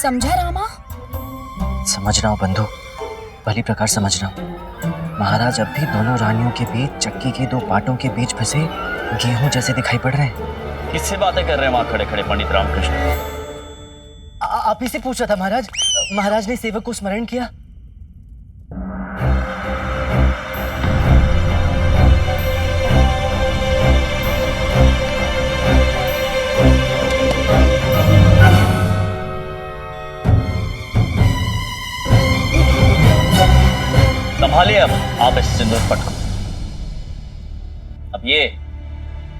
समझा रामा? समझ रहा हूँ बंधु, भली प्रकार समझ रहा हूँ। महाराज अब भी दोनों रानियों के बीच चक्की के दो पाटों के बीच फंसे गेहूं जैसे दिखाई पड़ रहे हैं। किससे बातें कर रहे हैं वहां खड़े खड़े पंडित रामकृष्ण? आप ही से पूछ रहा था महाराज। महाराज ने सेवक को स्मरण किया। संभालिए अब आप इस सिंदूर पट को। अब ये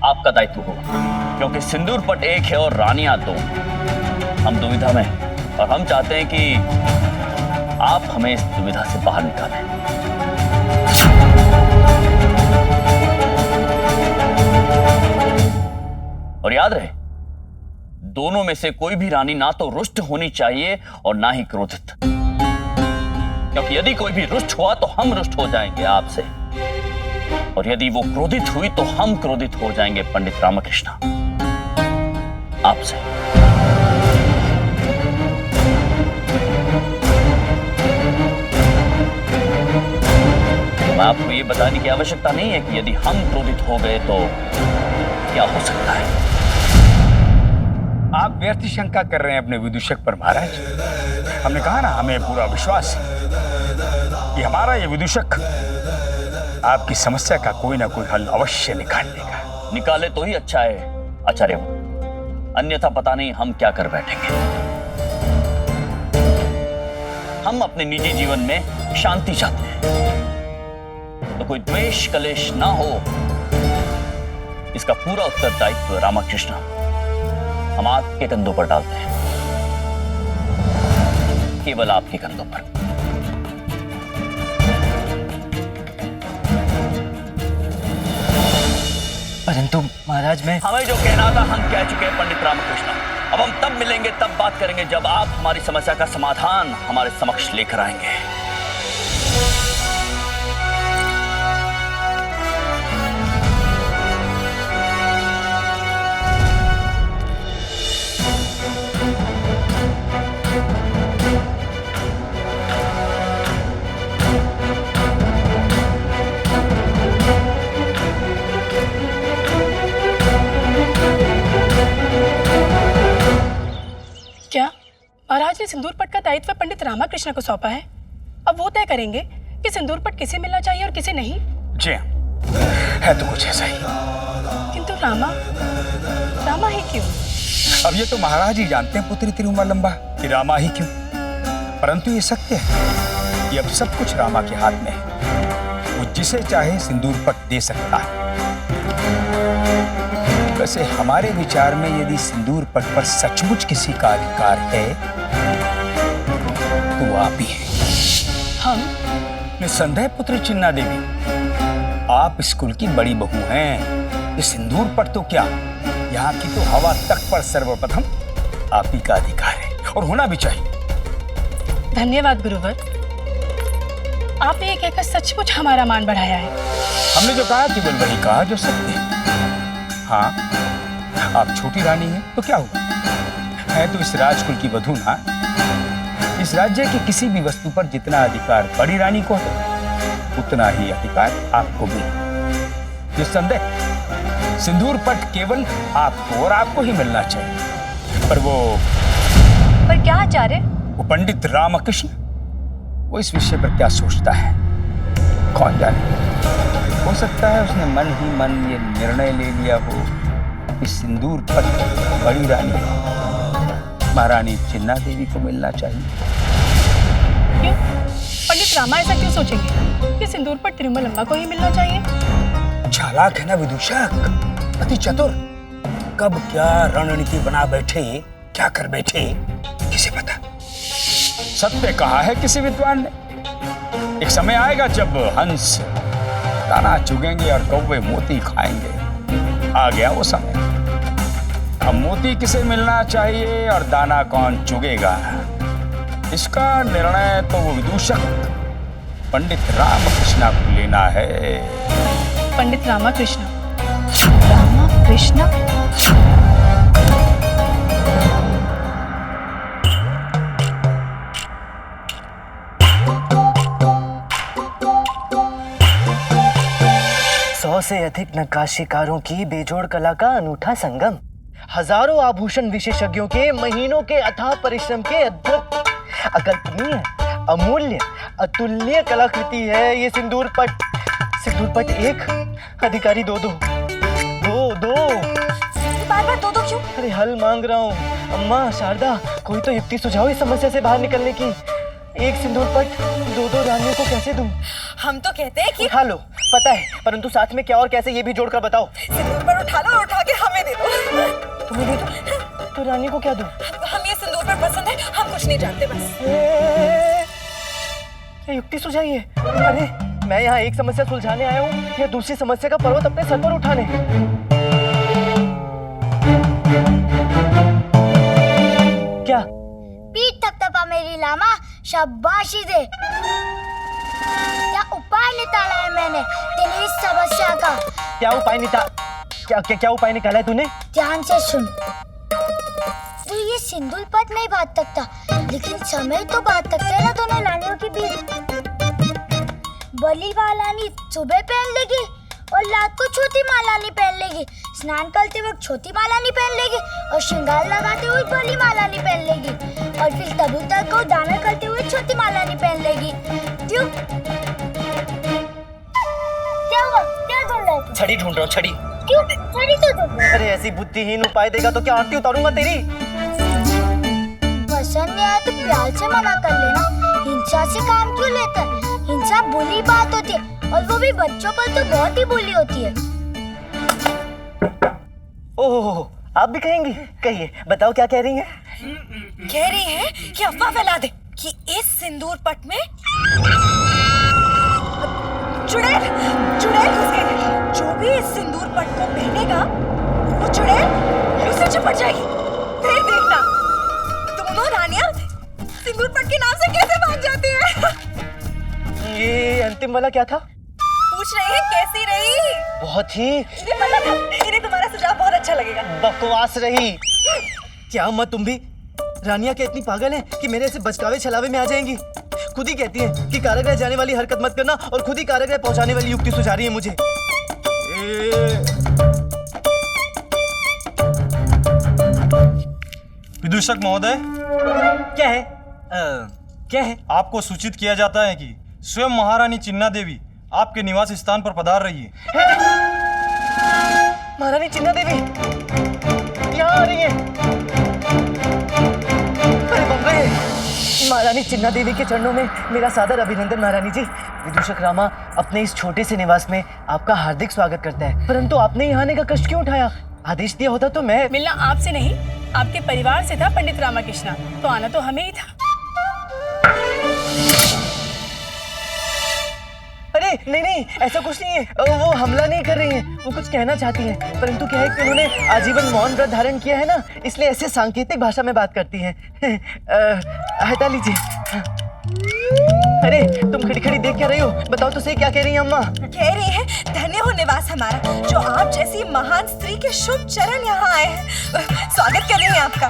आपका दायित्व होगा, क्योंकि सिंदूर पट एक है और रानियां दो। हम दुविधा में हैं और हम चाहते हैं कि आप हमें इस दुविधा से बाहर निकालें। और याद रहे, दोनों में से कोई भी रानी ना तो रुष्ट होनी चाहिए और ना ही क्रोधित, क्योंकि यदि कोई भी रुष्ट हुआ तो हम रुष्ट हो जाएंगे आपसे, और यदि वो क्रोधित हुई तो हम क्रोधित हो जाएंगे पंडित रामकृष्ण आपसे। तो आपको ये बताने की आवश्यकता नहीं है कि यदि हम क्रोधित हो गए तो क्या हो सकता है। आप व्यर्थ शंका कर रहे हैं अपने विदूषक पर महाराज। हमने कहा ना, हमें पूरा विश्वास है कि हमारा ये विदूषक आपकी समस्या का कोई ना कोई हल अवश्य निकाल लेगा। निकाले तो ही अच्छा है आचार्य, अन्यथा पता नहीं हम क्या कर बैठेंगे। हम अपने निजी जीवन में शांति चाहते हैं, तो कोई द्वेष कलेश ना हो, इसका पूरा उत्तरदायित्व रामकृष्ण हम आपके कंधों पर डालते हैं, केवल आपके कंधों पर। परंतु महाराज मैं हमें जो कहना था हम कह चुके हैं पंडित रामकृष्ण। अब हम तब मिलेंगे, तब बात करेंगे जब आप हमारी समस्या का समाधान हमारे समक्ष लेकर आएंगे। क्या महाराज ने सिंदूर पट का दायित्व पंडित रामकृष्ण को सौंपा है? अब वो तय करेंगे कि सिंदूर पट किसे मिलना चाहिए और किसे नहीं। जी हाँ, है तो कुछ ऐसा ही। किंतु रामा ही क्यों? अब ये तो महाराज ही जानते हैं पुत्री तिरुमा लंबा कि रामा ही क्यों। परंतु ये सत्य है कि अब सब कुछ रामा के हाथ में है। वो जिसे चाहे सिंदूर पट दे सकता है। वैसे हमारे विचार में यदि सिंदूर पट पर सचमुच किसी का अधिकार है तो वो आप ही हैं। हम? निस्संदेह पुत्री चिन्ना देवी, आप इस कुल की बड़ी बहू हैं। ये सिंदूर पट तो क्या, यहाँ की तो हवा तक पर सर्वप्रथम आप ही का अधिकार है, और होना भी चाहिए। धन्यवाद गुरुवर, आपने ये कहकर सचमुच हमारा मान बढ़ाया है। हमने जो कहा केवल वही कहा जो सत्य है। हाँ, आप छोटी रानी हैं तो क्या हुआ, है तो इस राजकुल की वधू ना। इस राज्य की किसी भी वस्तु पर जितना अधिकार बड़ी रानी को है, उतना ही अधिकार आपको भी। निस्संदेह सिंदूर पट केवल आपको और आपको ही मिलना चाहिए। पर क्या आचार्य? वो पंडित रामकृष्ण, वो इस विषय पर क्या सोचता है कौन जाने। हो सकता है उसने मन ही मन ये निर्णय ले लिया हो कि सिंदूर पट बड़ी रानी महारानी चिन्ना देवी को मिलना चाहिए। क्यों? पंडित रामा ऐसा क्यों सोचेंगे कि सिंदूर पट तिरुमलम्बा को ही मिलना चाहिए? चालाक है ना विदूषक, अति चतुर। कब क्या रणनीति बना बैठे, क्या कर बैठे, किसे पता। सत्य कहा है किसी विद्वान ने, एक समय आएगा जब हंस दाना चुगेंगे और कौवे मोती खाएंगे। आ गया वो समय। अब मोती किसे मिलना चाहिए और दाना कौन चुगेगा, इसका निर्णय तो वो विदूषक पंडित रामकृष्ण को लेना है। पंडित रामकृष्ण? 100 से अधिक नक्काशीकारों की बेजोड़ कला का अनूठा संगम, हजारों आभूषण विशेषज्ञों के महीनों के अथाह परिश्रम के अद्भुत, अकल्पनीय, अमूल्य, अतुल्य कलाकृति है ये सिंदूर पट। सिंदूर पट 1, अधिकारी 2-2। बार-बार 2-2 क्यों? अरे हल मांग रहा हूँ। अम्मा, शारदा, कोई तो युक्ति सुझाओ इस समस्या से बाहर निकलने की। एक सिंदूर पट 2-2 रानियों को कैसे दूं? हम तो कहते हैं कि उठा लो, पता है, परंतु साथ में क्या और कैसे ये भी जोड़कर बताओ। सिंदूर पर उठा लो और उठा के हमें दे दो। तुम्हें दे दो? तो रानी को क्या दूं? हम ये सिंदूर पर पसंद है, हम कुछ नहीं जानते बस। क्या युक्ति सुझाइए? अरे मैं यहाँ एक समस्या सुलझाने आया हूँ या दूसरी समस्या का पर्वत अपने सर पर उठाने? क्या? पीठ थपथपा मेरी लामा, शाबाशी दे। क्या उपाय निकाला है मैंने तेरी इस समस्या का? क्या उपाय क्या उपाय निकाला है तूने? ध्यान से सुन। तू ये सिंदूर पट नहीं बांध सकता, लेकिन समय तो बांध सकते हैं ना दोनों लानियों के बीच। बली वालानी सुबह पहन लेगी और रात को छोटी मालानी पहन लेगी। स्नान करते वक्त छोटी मालानी पहन लेगी और श्रृंगार लगाते हुए बली मालानी पहन लेगी, और फिर कबूतर को दाना करते हुए छोटी मालानी पहन लेगी। क्यों? क्या हुआ? क्या ढूंढ रहा है? छड़ी ढूंढ रहा हूँ, छड़ी। क्यों? छड़ी तो ढूंढ रहा है। अरे ऐसी बुद्धिहीन उपाय देगा तो क्या आरती उतारूंगा तेरी? पसंद नहीं आया तो प्यार से मना कर लेना। हिंसा से काम क्यों लेता है? हिंसा बुरी बात होती है, और वो भी बच्चों पर तो बहुत ही बुरी होती है। ओह, आप भी कहेंगी? कहिए, बताओ क्या कह रही हैं? कह रही है कि अफवाह फैला दे कि इस सिंदूर पट में चुड़ैल घुस गई है। जो भी इस सिंदूर पट को पहनेगा वो चुड़ैल उससे चिपट जाएगी। फिर देखना दोनों रानियां सिंदूर पट के नाम से कैसे भाग जाती हैं। ये अंतिम वाला क्या था? पूछ रही है कैसी रही? बहुत ही इन्हें पता था, इन्हें तुम्हारा सुझाव बहुत अच्छा लगेगा। बकवास रही। क्या अम्मा तुम भी रानिया क्या इतनी पागल हैं कि मेरे ऐसे बचकावे छलावे में आ जाएंगी? खुद ही कहती हैं कि कारागृह जाने वाली हरकत मत करना, और खुद ही कारागृह पहुंचाने वाली युक्ति सुझा रही है मुझे। विदूषक महोदय, क्या है? क्या है? आपको सूचित किया जाता है कि स्वयं महारानी चिन्ना देवी आपके निवास स्थान पर पधार रही है। महारानी चिन्ना देवी यहाँ आ रही है। अरे बाप रे! महारानी चिन्ना देवी के चरणों में मेरा सादर अभिनंदन महारानी जी। विदूषक रामा अपने इस छोटे से निवास में आपका हार्दिक स्वागत करता है, परंतु आपने यहाँ आने का कष्ट क्यों उठाया? आदेश दिया होता तो मैं। मिलना आपसे नहीं, आपके परिवार से था पंडित रामाकृष्णा, तो आना तो हमें ही था। अरे नहीं, ऐसा कुछ नहीं है। वो हमला नहीं कर रही हैं, वो कुछ कहना चाहती हैं, परंतु क्या है कि उन्होंने आजीवन मौन व्रत धारण किया है ना, इसलिए ऐसे सांकेतिक भाषा में बात करती हैं। हटा लीजिए। अरे तुम खड़ी खड़ी देख क्या रही हो? बताओ तो सही, क्या कह रही हैं अम्मा? कह रही है धन्य हो निवास हमारा, जो आप जैसी महान स्त्री के शुभ चरण यहाँ आए हैं। स्वागत कर रही हैं आपका।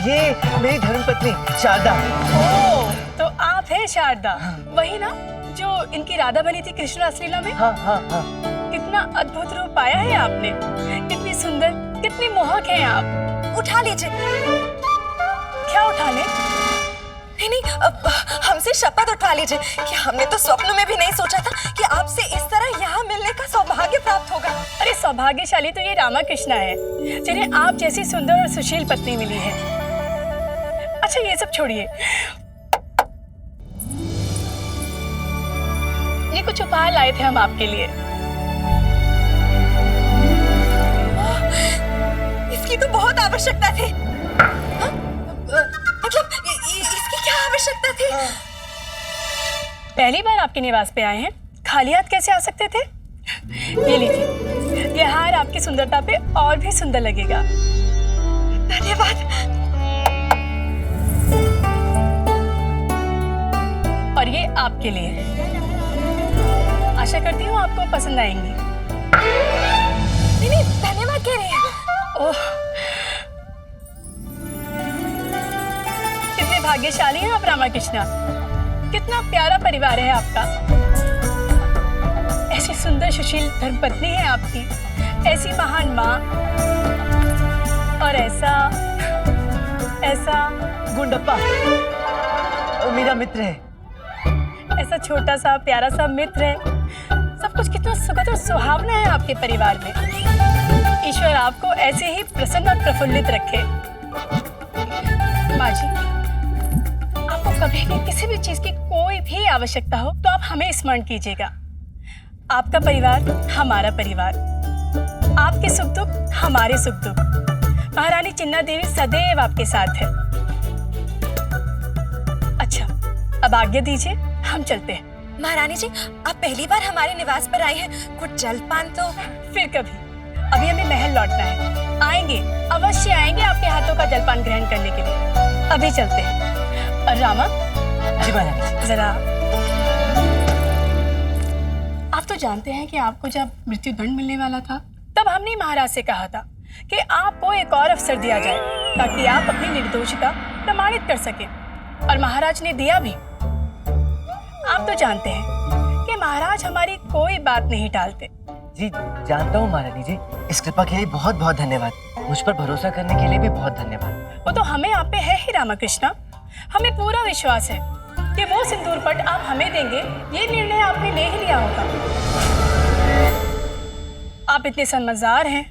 ये मेरी धर्मपत्नी शारदा। ओह, तो आप हैं शारदा, वही ना जो इनकी राधा बनी थी कृष्ण रासलीला में? हाँ। कितना अद्भुत रूप पाया है आपने, कितनी सुंदर, कितनी मोहक हैं आप। उठा लीजिए। क्या उठा ले? नहीं, अब हमसे शपथ उठा लीजिए कि हमने तो स्वप्न में भी नहीं सोचा था कि आपसे इस तरह यहाँ मिलने का सौभाग्य प्राप्त होगा। अरे सौभाग्यशाली तो ये रामाकृष्णा है, जिन्हें आप जैसी सुंदर और सुशील पत्नी मिली है। अच्छा ये सब छोड़िए, ये कुछ उपहार लाए थे हम आपके लिए। इसकी तो बहुत आवश्यकता थी। मतलब इसकी क्या आवश्यकता थी? पहली बार आपके निवास पे आए हैं, खाली हाथ कैसे आ सकते थे? ये लीजिए, ये हार आपकी सुंदरता पे और भी सुंदर लगेगा। धन्यवाद। और ये आपके लिए, आशा करती हूँ आपको पसंद आएंगी। नहीं, धन्यवाद कह रहे हैं। ओह, कितने भाग्यशाली हैं आप रामाकृष्णा, कितना प्यारा परिवार है आपका। ऐसी सुंदर सुशील धर्मपत्नी है आपकी, ऐसी महान माँ, और ऐसा गुंडप्पा मेरा मित्र है। ऐसा छोटा सा प्यारा सा मित्र है। सब कुछ कितना सुखद और सुहावना है आपके परिवार में। ईश्वर आपको ऐसे ही प्रसन्न और प्रफुल्लित रखे। माँ जी, आपको कभी भी किसी भी चीज की कोई भी आवश्यकता हो तो आप हमें स्मरण कीजिएगा। आपका परिवार हमारा परिवार, आपके सुख दुख हमारे सुख दुख। महारानी चिन्ना देवी सदैव आपके साथ है। अच्छा, अब आज्ञा दीजिए, हम चलते हैं। महारानी जी, आप पहली बार हमारे निवास पर आई हैं, कुछ जलपान तो। फिर कभी, अभी हमें महल लौटना है। आएंगे, अवश्य आएंगे आपके हाथों का जलपान ग्रहण करने के लिए। अभी चलते हैं। और रामा जी महारानी जी। जरा, आप तो जानते हैं कि आपको जब मृत्यु दंड मिलने वाला था तब हमने महाराज से कहा था कि आपको एक और अवसर दिया जाए ताकि आप अपनी निर्दोषिता प्रमाणित कर सके, और महाराज ने दिया भी। आप तो जानते हैं कि महाराज हमारी कोई बात नहीं टालते। जी जानता हूँ महारानी जी, इस कृपा के लिए बहुत बहुत धन्यवाद। मुझ पर भरोसा करने के लिए भी बहुत धन्यवाद। वो तो हमें आप पे है ही रामाकृष्णा। हमें पूरा विश्वास है कि वो सिंदूर पट आप हमें देंगे, ये निर्णय आपने ले ही लिया होगा। आप इतने समझदार हैं,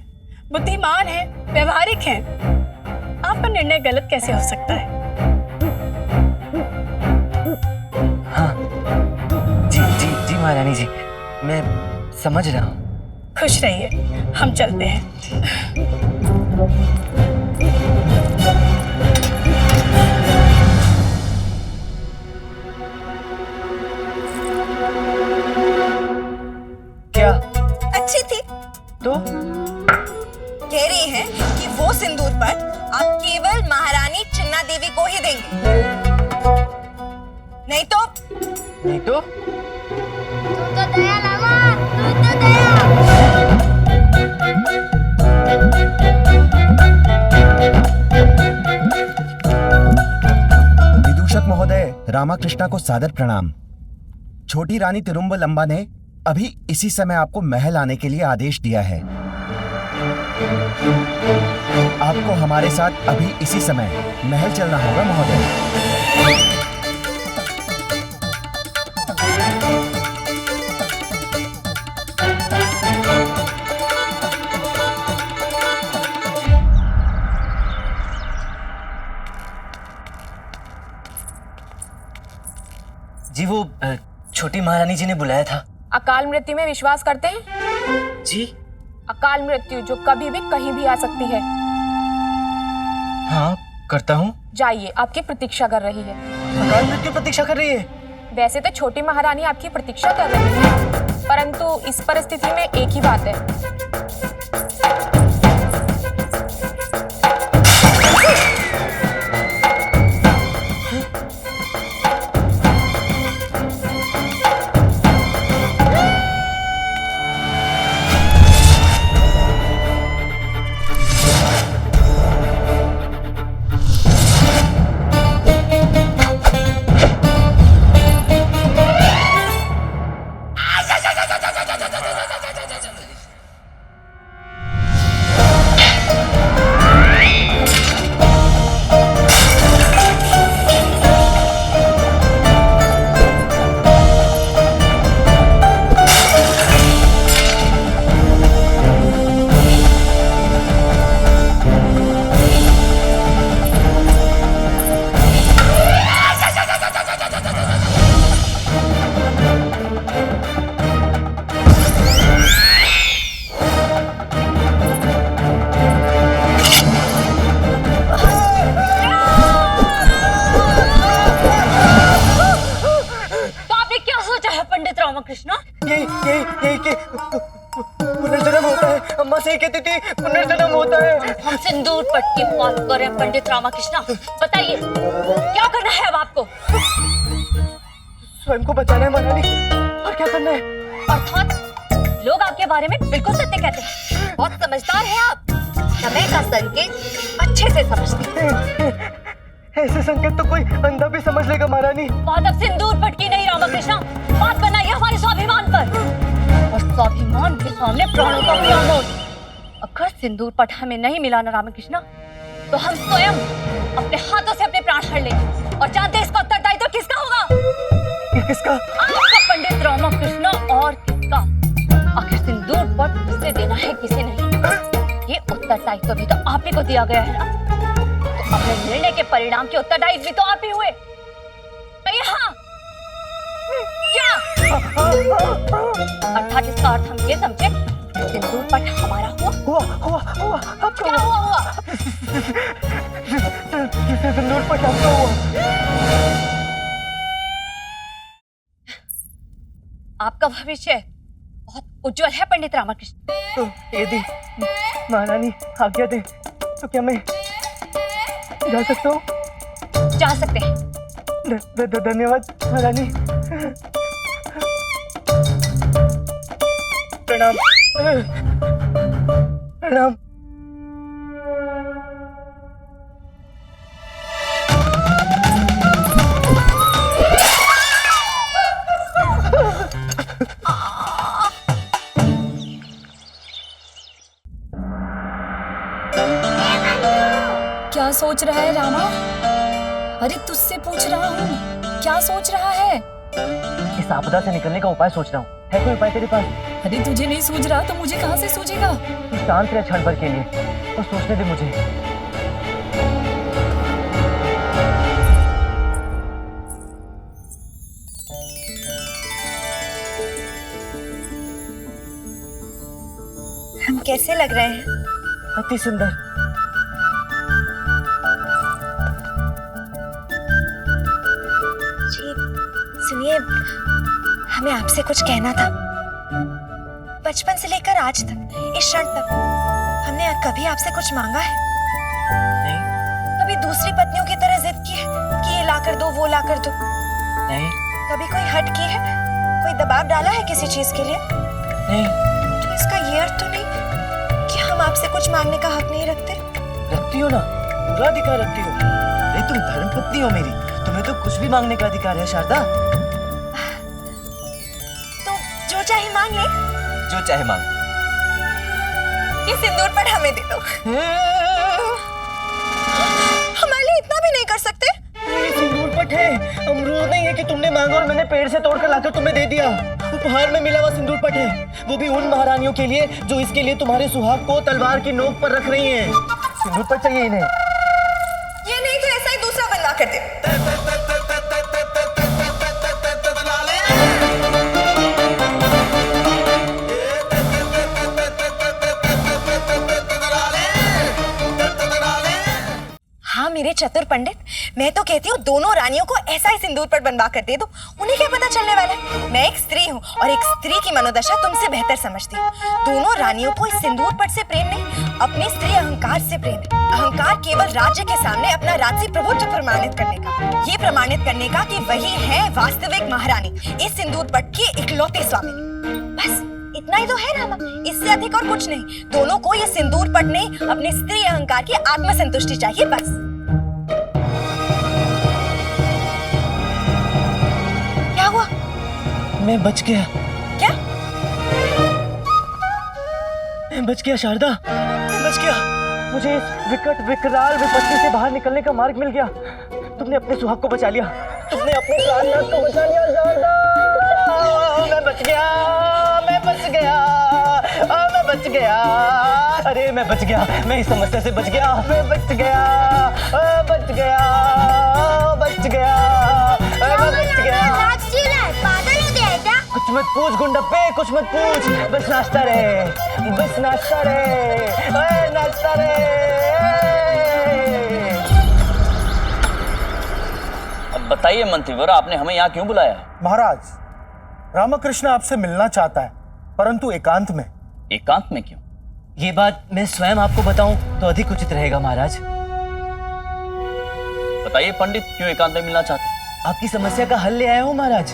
बुद्धिमान हैं, व्यवहारिक हैं, आपका निर्णय गलत कैसे हो सकता है? हाँ जी जी जी महारानी जी, मैं समझ रहा हूँ। खुश रहिए, हम चलते हैं। क्या? अच्छी थी। तो कह रही हैं कि वो सिंदूर पर आप केवल महारानी चिन्ना देवी को ही देंगे, नहीं तो तू तो दया लामा, तू तो दया। विदूषक महोदय, रामाकृष्णा को सादर प्रणाम। छोटी रानी तिरुम्बलम्बा ने अभी इसी समय आपको महल आने के लिए आदेश दिया है। आपको हमारे साथ अभी इसी समय महल चलना होगा महोदय। जी वो छोटी महारानी जी ने बुलाया था। अकाल मृत्यु में विश्वास करते हैं? जी अकाल मृत्यु जो कभी भी कहीं भी आ सकती है। हाँ करता हूँ। जाइए, आपकी प्रतीक्षा कर रही है। अकाल मृत्यु प्रतीक्षा कर रही है? वैसे तो छोटी महारानी आपकी प्रतीक्षा कर रही है, परंतु इस परिस्थिति में एक ही बात है। पुनर्जन्म होता है। अम्मा सही कहती थी, पुनर्जन्म होता है। हम सिंदूर पट की बात करें पंडित रामाकृष्णा, बताइए क्या करना है अब आपको? स्वयं को बचाना है महारानी, और क्या करना है? अर्थात लोग आपके बारे में बिल्कुल सत्य कहते हैं, बहुत समझदार हैं आप, समय का संकेत अच्छे से समझते हैं। ऐसे संकेत तो कोई अंधा भी समझ लेगा महारानी। बात अब सिंदूर पट की नहीं रामाकृष्णा, बात बनाइए हमारे स्वाभिमान पर। स्वाभिमान के सामने प्राणों का क्या मोल। अगर सिंदूर पट हमें नहीं मिला ना रामकृष्ण, तो हम स्वयं अपने हाथों से अपने प्राण हर लेंगे। और जानते हैं इसका उत्तरदायित्व तो किसका होगा? किसका? आपका पंडित रामकृष्ण, और किसका? आखिर सिंदूर पट किसे देना है किसे नहीं, ये उत्तरदायित्व भी तो आप ही को दिया गया है ना। तो अपने निर्णय के परिणाम के उत्तरदायी भी तो आप ही हुए। हाँ क्या? अर्थात इसका अर्थ हम ये समझे, सिंदूर पट हमारा हुआ। क्या हुआ? सिंदूर पट आपका हुआ। आपका भविष्य बहुत उज्जवल है पंडित रामकृष्ण। तो यदि महारानी आज्ञा दे तो क्या मैं जा सकता हूँ? जा सकते हैं। धन्यवाद महारानी। प्रणाम। प्रणाम। क्या सोच रहा है रामा? अरे तुझसे पूछ रहा हूँ, क्या सोच रहा है? इस आपदा से निकलने का उपाय सोच रहा हूँ। है कोई उपाय तेरे पास? अरे तुझे नहीं सूझ रहा तो मुझे कहाँ से सूझेगा? तू शांत रह क्षण भर के लिए और सोचने दे मुझे। हम कैसे लग रहे हैं? अति सुंदर। जी सुनिए, हमें आपसे कुछ कहना था। बचपन से लेकर आज तक, इस क्षण तक हमने कभी आपसे कुछ मांगा है? नहीं। कभी दूसरी पत्नियों की तरह जिद की है कि ये ला कर दो, वो ला कर दो? नहीं। कभी कोई हट की है, कोई दबाव डाला है किसी चीज के लिए? नहीं। तो इसका ये अर्थ तो नहीं कि हम आपसे कुछ मांगने का हक नहीं रखते? रखती हो ना, पूरा अधिकार रखती हो। अरे तुम धर्मपत्नी हो मेरी, तुम्हें तो कुछ भी मांगने का अधिकार है शारदा। तो जो चाहे मांग ले। जो चाहे मांग। ये सिंदूर पर हमें दे दो। हमारे लिए इतना भी नहीं कर सकते? ये सिंदूर पट है, अमरूद नहीं है कि तुमने मांगा और मैंने पेड़ से तोड़कर लाकर तुम्हें दे दिया। उपहार में मिला हुआ सिंदूर पट है, वो भी उन महारानियों के लिए जो इसके लिए तुम्हारे सुहाग को तलवार की नोक पर रख रही हैं। सिंदूर पट चाहिए इन्हें। ये नहीं तो ऐसा ही दूसरा बनवा कर दे। हाँ मेरे चतुर पंडित, मैं तो कहती हूँ दोनों रानियों को ऐसा ही सिंदूर पट बनवा कर दे दो। उन्हें क्या पता चलने वाला है? मैं एक स्त्री हूँ और एक स्त्री की मनोदशा तुमसे बेहतर समझती हूँ। दोनों रानियों को इस सिंदूर पट से प्रेम नहीं, अपने स्त्री अहंकार से प्रेम है। अहंकार केवल राज्य के सामने अपना राजसी प्रभुत्व प्रमाणित करने का, ये प्रमाणित करने का कि वही है वास्तविक महारानी, इस सिंदूर पट की इकलौते स्वामी। बस इतना ही तो है रामा, इससे अधिक और कुछ नहीं। दोनों को ये सिंदूर पट नहीं, अपने स्त्री अहंकार की आत्मसंतुष्टि चाहिए, बस। क्या हुआ? मैं बच गया। क्या? मैं बच गया शारदा, मैं बच गया। मुझे इस विकट विकराल विपत्ति से बाहर निकलने का मार्ग मिल गया। तुमने अपने सुहाग को बचा लिया, तुमने अपने प्राणनाथ को बचा लिया शारदा। मैं बच गया, मैं बच गया, मैं बच गया। अरे मैं बच गया, मैं इस समस्या से बच गया। मैं बच गया, बच गया, बच गया, मैं बच गया। पागल हो गया क्या? कुछ मत पूछ गुंडप्पे, कुछ मत पूछ। बस नाचता रहे, बस नाचता रहे, नाचता रहे। अब बताइए मंत्रीवर, आपने हमें यहाँ क्यों बुलाया? महाराज, रामकृष्ण आपसे मिलना चाहता है, परंतु एकांत में। एकांत में क्यों? ये बात मैं स्वयं आपको बताऊं तो अधिक उचित रहेगा महाराज। बताइए पंडित, क्यों एकांत में मिलना चाहते? आपकी समस्या का हल ले आया हूं महाराज।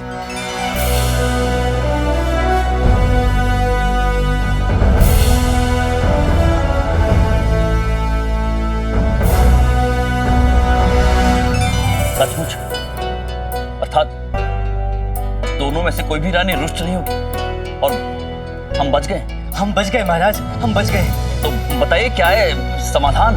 सचमुच? अर्थात दोनों में से कोई भी रानी रुष्ट नहीं होगी और हम बच गए। हम बच गए महाराज, हम बच गए। तो बताइए क्या है समाधान?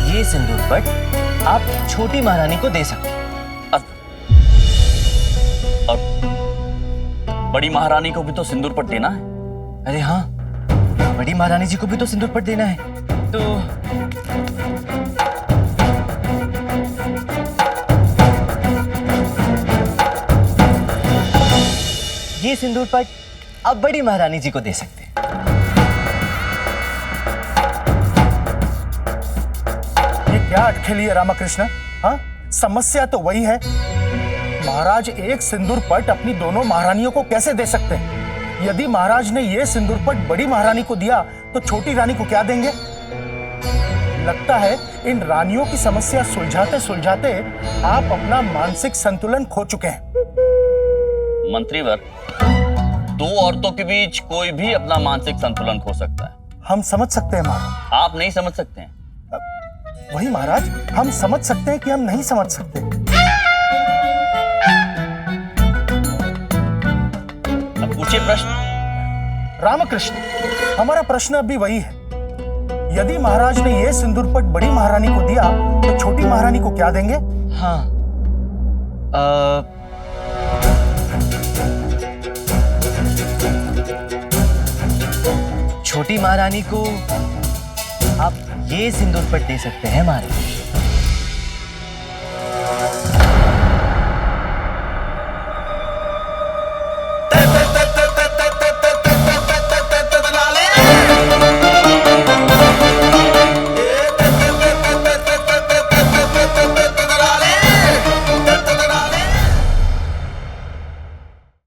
ये सिंदूर पट आप छोटी महारानी को दे सकते हैं। और बड़ी महारानी को भी तो सिंदूर पट देना है। अरे हाँ, बड़ी महारानी जी को भी तो सिंदूर पट देना है। तो ये सिंदूर पट आप बड़ी महारानी जी को दे सकते हैं। ये क्या अटखेली है रामकृष्ण? हाँ, समस्या तो वही है। महाराज एक सिंदूर पट अपनी दोनों महारानियों को कैसे दे सकते हैं? यदि महाराज ने ये सिंदूर पट बड़ी महारानी को दिया तो छोटी रानी को क्या देंगे? लगता है इन रानियों की समस्या सुलझाते सुलझाते आप अपना मानसिक संतुलन खो चुके हैं। मंत्रीवर, दो औरतों के बीच कोई भी अपना मानसिक संतुलन खो सकता है। हम समझ सकते हैं महाराज। आप नहीं समझ सकते हैं। वही महाराज, हम समझ सकते हैं कि हम नहीं समझ सकते। अब पूछिए प्रश्न। रामकृष्ण, हमारा प्रश्न अभी वही है। यदि महाराज ने यह सिंदूर पट बड़ी महारानी को दिया तो छोटी महारानी को क्या देंगे? हाँ, छोटी महारानी को आप ये सिंदूर पट दे सकते हैं महाराज।